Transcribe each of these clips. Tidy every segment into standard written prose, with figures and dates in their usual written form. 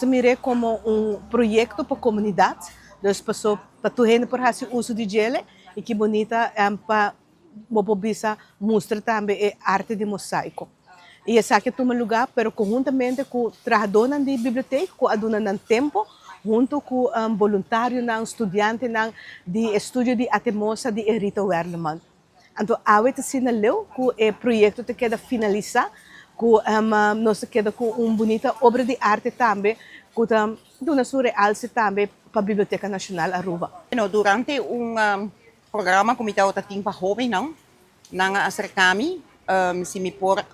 Se mirei como um projeto para a comunidade, das pessoas para tu gente por fazer uso de gele e que bonita para mobobisa mostra também a arte de mosaico. E essa aqui toma lugar, pero conjuntamente com o trabalhador da biblioteca, com a dona do tempo, junto com o voluntário, não estudante não de estudo de arte moça de Rita Werleman. Então, a gente se leu que o projeto te queda finalizar, que nós queda com uma bonita obra de arte também, que dona sua realce também para a Biblioteca Nacional Aruba. Durante programa Comitê Otatim para Jovem, não, nang asrekami, si mi por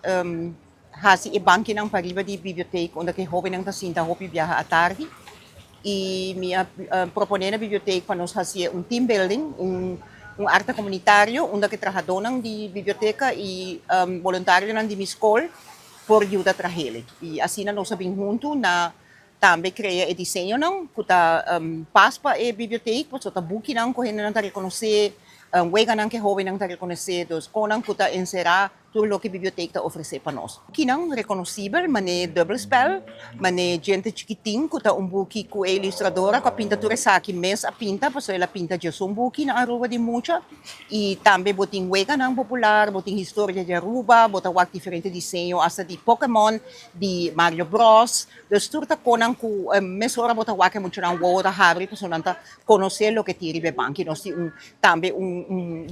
hasi e banki ng pariba di biblioteca, onde que jovem nang tasinta hopi viaja à tarde, e me propone na biblioteca para nós fazer team building, arte comunitário, onde que trabalhadores de biblioteca e voluntários de minha escola por ajuda a trabalhar. E assim nós sabemos junto na também cria e desenho não, que tá paspa e biblioteca, porque tá buki não, correndo não tá reconhecer, wega não que jovem não tá reconhecer, dos conan que tá encerrar tudo o que a biblioteca tá oferecer para nós. Que não reconhecível, mas é double spell, mas é gente chiquitinho, que tá buki com a ilustradora, com a pintura aqui mês a pinta, porque ela pinta de um buki na Aruba de muita, e também botin wega não popular, botin história de Aruba, botin wak diferente desenho, hasta de Pokémon, de Mario Bros, dus tudo tá conan ku mesora botin wak muito não woda habri, porque não tá conhecer o que tiri be banki, nós também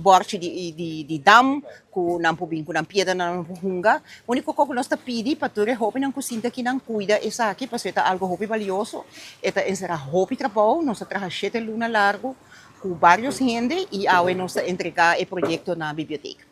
borte de dam, ku não pubin ku não pieda não hunga, único que nós tá pedi para tu hopi não cozinha que não cuida essa aqui, para ser algo hopi valioso, eta encerrar hopi trabalho, nós trabalha 7 luna largo, com vários gente e ao nós entregar o projeto na biblioteca.